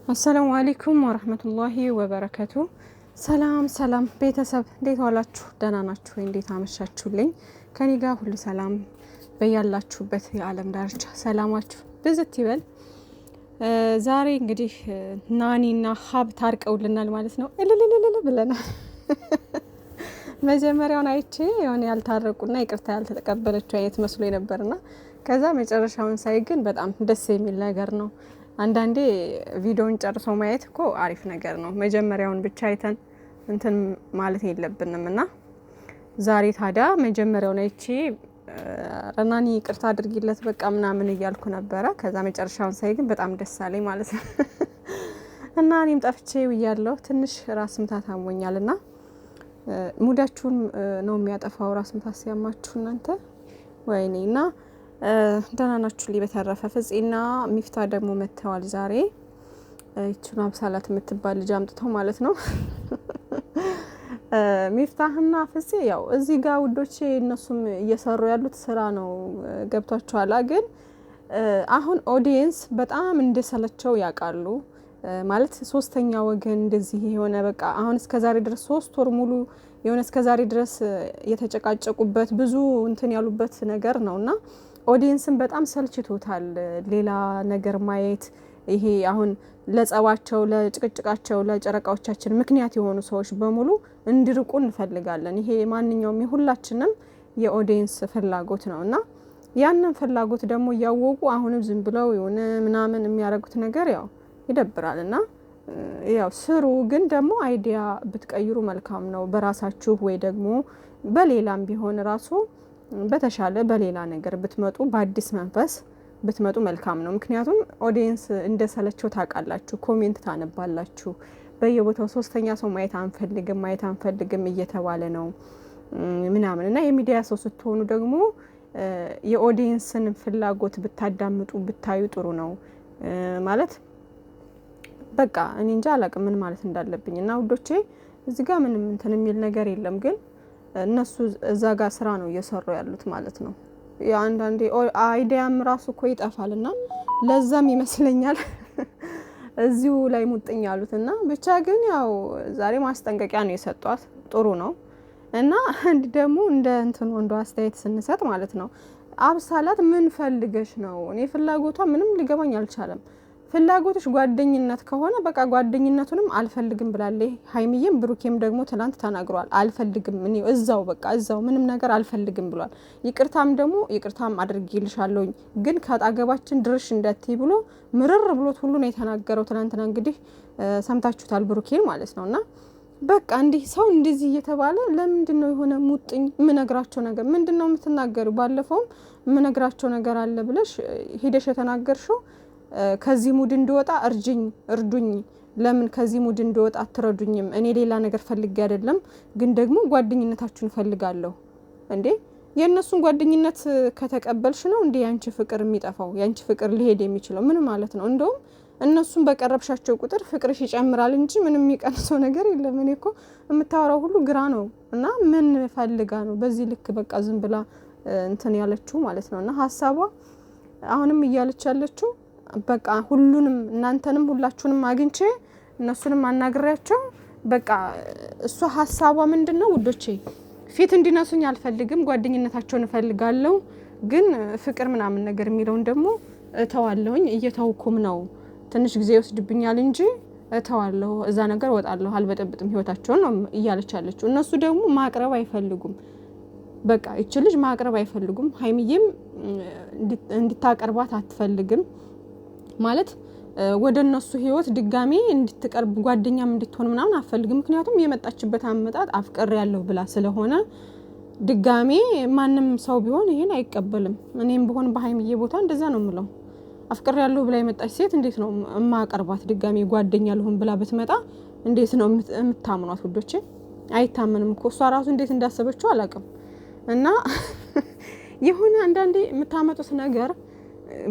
አሰላሙ አለይኩም ወራህመቱላሂ ወበረካቱ። ሰላም ቤተሰብ እንዴት ዋላችሁ? ደህና ናችሁ ወይ? እንዴት አመሻችሁልኝ? ከኔ ጋር ሁሉ ሰላም። በያላችሁበት የዓለም ዳርቻ ሰላማችሁ ብዝት ይበል። ዛሬ እንግዲህ ናኒና ሀብ ታርቀውልናል ማለት ነው። እልልልል ብለናል። መጀመሪያውን አይቼ የሆነ ያልታረቁና ይቅርታ ያልተቀበለችው አይነት መስሎ ነበርና ከዛ መጨረሻውን ሳይ ግን በጣም ደስ የሚል ነገር ነው። አንዳንዴ ቪዲዮን ጨርሶ ማየት እኮ አሪፍ ነገር ነው። መጀመሪያውን ብቻ አይተን እንትን ማለት የለብንም እና ዛሬ ታዲያ መጀመሪያውን አይቼ ረናኒ ይቅርታ አድርጊለት በቃ ምናምን እያልኩ ነበረ። ከዛ መጨረሻውን ሳይ ግን በጣም ደስ አለኝ ማለት ነው። እና እኔም ጠፍቼ ውያለሁ። ትንሽ ራስ ምታት አሞኛልና ሙዳችሁን ነው የሚያጠፋው ራስ ምታት ሲያማችሁ እናንተ ወይኔ። እና ደህና ናችሁ? በተረፈ ፍፄና ሚፍታ ደግሞ መተዋል ዛሬ። እቺን አብሳላት የምትባል ልጅ አምጥተው ማለት ነው። ሚፍታህና ፍፄ ያው እዚህ ጋር ውዶቼ እነሱም እየሰሩ ያሉት ስራ ነው ገብቷቸዋል። ግን አሁን ኦዲየንስ በጣም እንደሰለቸው ያውቃሉ ማለት ሶስተኛ ወገን እንደዚህ የሆነ በቃ አሁን እስከዛሬ ድረስ 3 ወር ሙሉ የሆነ እስከዛሬ ድረስ የተጨቃጨቁበት ብዙ እንትን ያሉበት ነገር ነውና ኦዲየንስን በጣም ሰልችቶታል ሌላ ነገር ማየት። ይሄ አሁን ለጸባቸው ለጭቅጭቃቸው ለጨረቃዎቻችን ምክንያት የሆኑ ሰዎች በሙሉ እንዲርቁ እንፈልጋለን። ይሄ ማንኛውም የሁላችንም የኦዲየንስ ፍላጎት ነውና ያንን ፍላጎት ደግሞ እያወቁ አሁንም ዝም ብለው የሆነ ምናምን የሚያደርጉት ነገር ያው ይደብራልና ያው ስሩ። ግን ደግሞ አይዲያ ብትቀይሩ መልካም ነው በራሳችሁ ወይ ደግሞ በሌላም ቢሆን ራሱ በተሻለ በሌላ ነገር ብትመጡ በአዲስ መንፈስ ብትመጡ መልካም ነው። ምክንያቱም ኦዲየንስ እንደሰለቸው ታውቃላችሁ። ኮሜንት ታነባላችሁ በየቦታው ሶስተኛ ሰው ማየት አንፈልግም እየተባለ ነው ምናምን እና የሚዲያ ሰው ስትሆኑ ደግሞ የኦዲየንስን ፍላጎት ብታዳምጡ ብታዩ ጥሩ ነው ማለት በቃ እኔ እንጃ አላቅም ምን ማለት እንዳለብኝ። እና ውዶቼ እዚህ ጋር ምንም እንትን የሚል ነገር የለም ግን እነሱ እዛ ጋር ስራ ነው እየሰሩ ያሉት ማለት ነው። አንዳንዴ አይዲያም ራሱ እኮ ይጠፋልና ለዛም ይመስለኛል እዚሁ ላይ ሙጥኝ ያሉትና ብቻ ግን ያው ዛሬ ማስጠንቀቂያ ነው የሰጧት ጥሩ ነው። እና አንድ ደግሞ እንደ እንትን ወንዶ አስተያየት ስንሰጥ ማለት ነው አብሳላት ምን ፈልገሽ ነው? እኔ ፍላጎቷ ምንም ሊገባኝ አልቻለም። ፍላጎትሽ ጓደኝነት ከሆነ በቃ ጓደኝነቱንም አልፈልግም ብላለች። ሀይሚዬም ብሩኬም ደግሞ ትላንት ተናግሯል። አልፈልግም እኔ እዛው በቃ እዛው ምንም ነገር አልፈልግም ብሏል። ይቅርታም አድርጌልሻለሁ ግን ከአጠገባችን ድርሽ እንዳትይ ብሎ ምርር ብሎት ሁሉ ነው የተናገረው። ትላንትና እንግዲህ ሰምታችሁታል ብሩኬን ማለት ነውና በቃ እንዲህ ሰው እንደዚህ እየተባለ ለምንድነው የሆነ ሙጥኝ ምነግራቸው ነገር ምንድነው የምትናገሩ? ባለፈውም ምነግራቸው ነገር አለ ብለሽ ሄደሽ የተናገርሽው ከዚህ ሙድ እንድወጣ እርዱኝ። ለምን ከዚህ ሙድ እንድወጣ አትረዱኝም? እኔ ሌላ ነገር ፈልጌ አይደለም ግን ደግሞ ጓደኝነታችሁን ፈልጋለሁ። እንዴ የእነሱን ጓደኝነት ከተቀበልሽ ነው እንዴ ያንቺ ፍቅር የሚጠፋው? ያንቺ ፍቅር ሊሄድ የሚችለው ምን ማለት ነው? እንደውም እነሱን በቀረብሻቸው ቁጥር ፍቅርሽ ይጨምራል እንጂ ምንም የሚቀንሰው ነገር የለም። እኔ እኮ የምታወራው ሁሉ ግራ ነው። እና ምን ፈልጋ ነው በዚህ ልክ በቃ ዝም ብላ እንትን ያለችው ማለት ነውና ሀሳቧ አሁንም እያለች ያለችው በቃ ሁሉንም እናንተንም ሁላችሁንም አግኝቼ እነሱንም አናግሬያቸው በቃ እሷ ሀሳቧ ምንድነው ውዶቼ ፊት እንዲነሱኝ አልፈልግም፣ ጓደኝነታቸውን እፈልጋለሁ ግን ፍቅር ምናምን ነገር የሚለውን ደግሞ እተዋለሁኝ። እየተውኩም ነው ትንሽ ጊዜ ይወስድብኛል እንጂ እተዋለሁ፣ እዛ ነገር ወጣለሁ፣ አልበጠብጥም ህይወታቸውን ነው እያለች ያለችው። እነሱ ደግሞ ማቅረብ አይፈልጉም። በቃ እቺ ልጅ ማቅረብ አይፈልጉም። ሀይሚዬም እንድታቀርባት አትፈልግም ማለት ወደ እነሱ ህይወት ድጋሚ እንድትቀርብ ጓደኛም እንድትሆን ምናምን አትፈልግም። ምክንያቱም የመጣችበት አመጣጥ አፍቅር ያለው ብላ ስለሆነ ድጋሚ ማንም ሰው ቢሆን ይሄን አይቀበልም። እኔም ቢሆን በሀይሚዬ ቦታ እንደዛ ነው የምለው። አፍቅር ያለው ብላ የመጣች ሴት እንዴት ነው ማቀርባት? ድጋሚ ጓደኛ ልሁን ብላ ብትመጣ እንዴት ነው የምታምኗት ውዶቼ? አይታመንም እኮ እሷ ራሱ እንዴት እንዳሰበችው አላውቅም። እና የሆነ አንዳንዴ የምታመጡት ነገር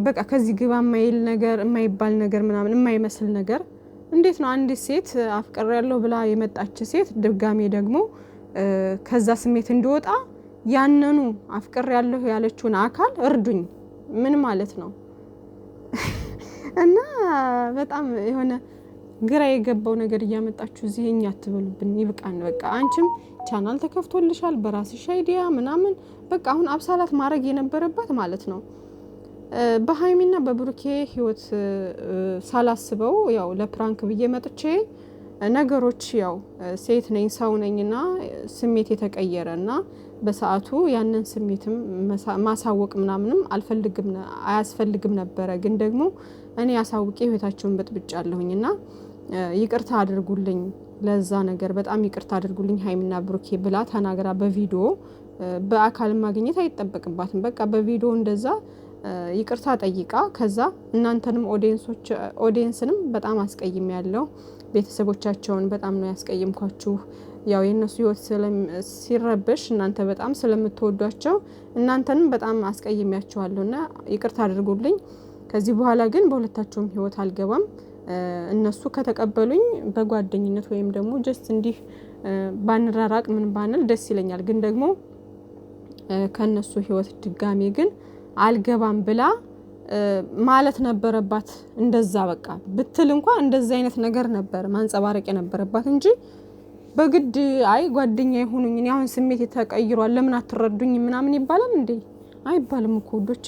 በቃ ከዚህ ግባ የማይል ነገር የማይባል ነገር ምናምን የማይመስል ነገር እንዴት ነው አንድ ሴት አፍቅር ያለው ብላ የመጣች ሴት ድጋሚ ደግሞ ከዛ ስሜት እንዲወጣ ያንኑ አፍቅር ያለው ያለችውን አካል እርዱኝ ምን ማለት ነው? እና በጣም የሆነ ግራ የገባው ነገር እያመጣችሁ እዚህኛ አትበሉብን። ይብቃን በቃ። አንቺም ቻናል ተከፍቶልሻል በራስሽ አይዲያ ምናምን በቃ አሁን አብሳላት ማድረግ የነበረባት ማለት ነው በሃይሚና በብሩኬ ህይወት ሳላስበው ያው ለፕራንክ ብዬ መጥቼ ነገሮች ያው ሴት ነኝ ሰው ነኝና ስሜት የተቀየረና በሰዓቱ ያንን ስሜትም ማሳወቅ ምናምንም አያስፈልግም ነበረ። ግን ደግሞ እኔ ያሳውቄ ህይወታቸውን በጥብጫለሁኝና ይቅርታ አድርጉልኝ ለዛ ነገር በጣም ይቅርታ አድርጉልኝ ሃይሚና ብሩኬ ብላ ተናግራ በቪዲዮ በአካል ማግኘት አይጠበቅባትም። በቃ በቪዲዮ እንደዛ ይቅርታ ጠይቃ ከዛ እናንተንም ኦዲየንስንም በጣም አስቀይም ያለው ቤተሰቦቻቸውን በጣም ነው ያስቀይምኳችሁ። ያው የነሱ ህይወት ሲረበሽ እናንተ በጣም ስለምትወዷቸው እናንተንም በጣም አስቀይሚያችኋለሁና ይቅርታ አድርጉልኝ። ከዚህ በኋላ ግን በሁለታቸውም ህይወት አልገባም። እነሱ ከተቀበሉኝ በጓደኝነት ወይም ደግሞ ጀስት እንዲህ ባንራራቅ ምን ባንል ደስ ይለኛል። ግን ደግሞ ከነሱ ህይወት ድጋሜ ግን አልገባም ብላ ማለት ነበረባት። እንደዛ በቃ ብትል እንኳን እንደዛ አይነት ነገር ነበር ማንጸባረቅ የነበረባት እንጂ በግድ አይ ጓደኛ ይሁኑኝ እኔ አሁን ስሜት ተቀይሯል ለምን አትረዱኝ ምናምን ይባላል እንዴ? አይባልም እኮ ወዶቼ።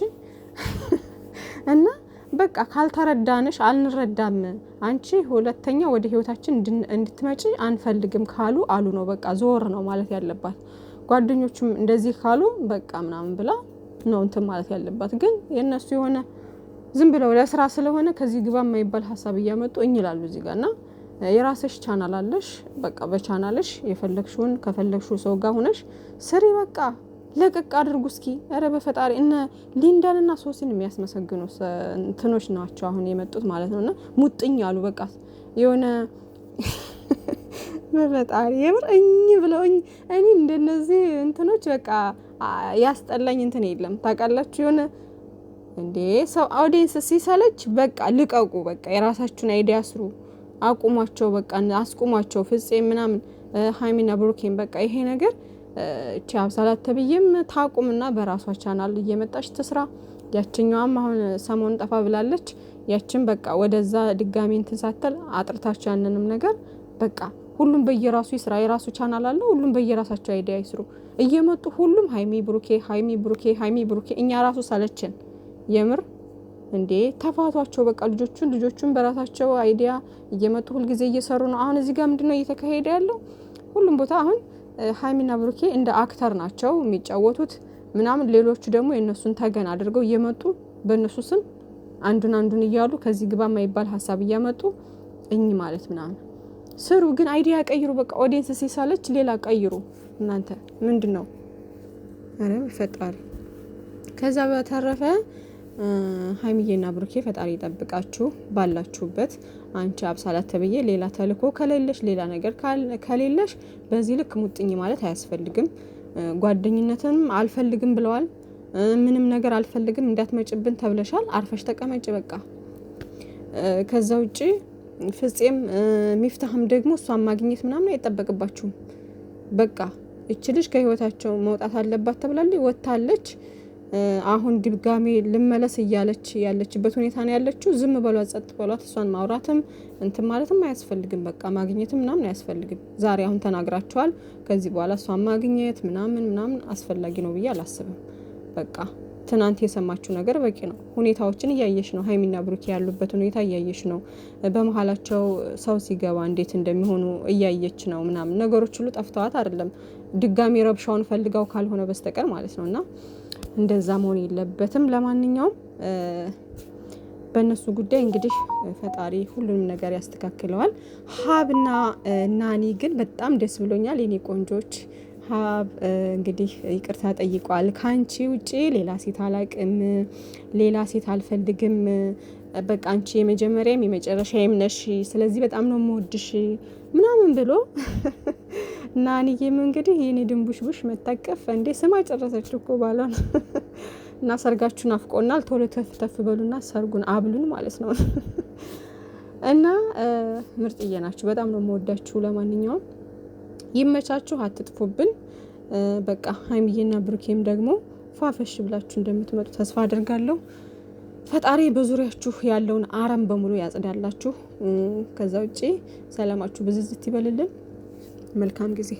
እና በቃ ካልተረዳንሽ አልንረዳም አንቺ ሁለተኛ ወደ ህይወታችን እንድትመጪ አንፈልግም ካሉ አሉ ነው በቃ ዞር ነው ማለት ያለባት። ጓደኞቹም እንደዚህ ካሉ በቃ ምናምን ብላ ነው እንትን ማለት ያለባት። ግን የነሱ የሆነ ዝም ብለው ለስራ ስለሆነ ከዚህ ግባ የማይባል ሀሳብ እያመጡ እኝላሉ እዚህ ጋርና የራስሽ ቻናል አለሽ በቃ በቻናልሽ የፈለግሽውን ከፈለግሽው ሰው ጋር ሆነሽ ስሪ በቃ ለቀቅ አድርጉ እስኪ። ኧረ በፈጣሪ እነ ሊንዳንና ሶሲን የሚያስመሰግኑ እንትኖች ናቸው አሁን የመጡት ማለት ነውና ሙጥኝ አሉ በቃ የሆነ በፈጣሪ የምርኝ ብለውኝ እኔ እንደነዚህ እንትኖች በቃ ያስጠላኝ እንትን የለም ታውቃላችሁ። የሆነ እንዴ ሰው ኦዲየንስ ሲሰለች በቃ ልቀቁ በቃ የራሳችሁን አይዲያ ስሩ አቁሟቸው በቃ አስቁሟቸው። ፍፄ ምናምን ሃይሚና ብሩኬን በቃ ይሄ ነገር እቺ አብሳላት ተብዬም ታቁምና በራሷ ቻናል እየመጣች ትስራ። ያችኛዋም አሁን ሰሞን ጠፋ ብላለች። ያችን በቃ ወደዛ ድጋሚ እንትን ሳትል አጥርታቸው ያንንም ነገር በቃ ሁሉም በየራሱ ይስራ። የራሱ ቻናል አለ። ሁሉም በየራሳቸው አይዲያ ይስሩ እየመጡ ሁሉም ሃይሚ ብሩኬ ሃይሚ ብሩኬ ሃይሚ ብሩኬ። እኛ ራሱ ሰለችን የምር እንዴ ተፋቷቸው በቃ ልጆቹን በራሳቸው አይዲያ እየመጡ ሁሉ ጊዜ እየሰሩ ነው። አሁን እዚህ ጋር ምንድነው እየተካሄደ ያለው? ሁሉም ቦታ አሁን ሃይሚና ብሩኬ እንደ አክተር ናቸው የሚጫወቱት ምናምን። ሌሎቹ ደግሞ የነሱን ተገን አድርገው እየመጡ በእነሱ ስም አንዱን እያሉ ከዚህ ግባ የማይባል ሀሳብ እያመጡ ማለት ምናምን ስሩ። ግን አይዲያ ቀይሩ በቃ ኦዲየንስ ሲሳለች ሌላ ቀይሩ። እናንተ ምንድነው? አረ ፈጣሪ። ከዛ በተረፈ ሃይሚዬና ብሩኬ ፈጣሪ ይጠብቃችሁ ባላችሁበት። አንቺ አብሳላት ተብዬ ሌላ ተልኮ ከሌለሽ ሌላ ነገር ከሌለሽ በዚህ ልክ ሙጥኝ ማለት አያስፈልግም። ጓደኝነትንም አልፈልግም ብለዋል። ምንም ነገር አልፈልግም እንዳትመጭብን ተብለሻል። አርፈሽ ተቀመጭ በቃ። ከዛ ውጪ ፍፄም ሚፍታህም ደግሞ እሷን ማግኘት ምናምን አይጠበቅባችሁም። በቃ እቺ ልጅ ከህይወታቸው መውጣት አለባት ተብላለች፣ ወጣለች። አሁን ድጋሜ ልመለስ እያለች ያለችበት ሁኔታ ነው ያለችው። ዝም በሏት፣ ጸጥ በሏት። እሷን ማውራትም እንትን ማለትም አያስፈልግም። በቃ ማግኘትም ምናምን አያስፈልግም። ዛሬ አሁን ተናግራቸዋል። ከዚህ በኋላ እሷን ማግኘት ምናምን አስፈላጊ ነው ብዬ አላስብም። በቃ ትናንት የሰማችው ነገር በቂ ነው። ሁኔታዎችን እያየሽ ነው። ሃይሚና ብሩኬ ያሉበት ሁኔታ እያየሽ ነው። በመሀላቸው ሰው ሲገባ እንዴት እንደሚሆኑ እያየች ነው ምናምን። ነገሮች ሁሉ ጠፍተዋት አይደለም ድጋሚ ረብሻውን ፈልጋው ካልሆነ በስተቀር ማለት ነውና እንደዛ መሆን የለበትም። ለማንኛውም በእነሱ ጉዳይ እንግዲህ ፈጣሪ ሁሉንም ነገር ያስተካክለዋል። ሀብና ናኒ ግን በጣም ደስ ብሎኛል የኔ ቆንጆች። ሀብ እንግዲህ ይቅርታ ጠይቋል። ካንቺ ውጪ ሌላ ሴት አላቅም፣ ሌላ ሴት አልፈልግም፣ በቃ አንቺ የመጀመሪያም የመጨረሻዬም ነሽ፣ ስለዚህ በጣም ነው የምወድሽ ምናምን ብሎ ናኒዬም እንግዲህ የኔ ድንቡሽቡሽ መታቀፍ እንዴ ስማ ጨረሰች እኮ ባሏን። እና ሰርጋችሁን አፍቆናል ቶሎ ተፍ በሉና ሰርጉን አብሉን ማለት ነው። እና ምርጥዬ ናችሁ፣ በጣም ነው የምወዳችሁ። ለማንኛውም ይመቻችሁ፣ አትጥፉብን። በቃ ሃይሚዬና ብሩኬም ደግሞ ፋፈሽ ብላችሁ እንደምትመጡ ተስፋ አድርጋለሁ። ፈጣሪ በዙሪያችሁ ያለውን አረም በሙሉ ያጽዳላችሁ። ከዛ ውጪ ሰላማችሁ ብዝዝት ይበልልን። መልካም ጊዜ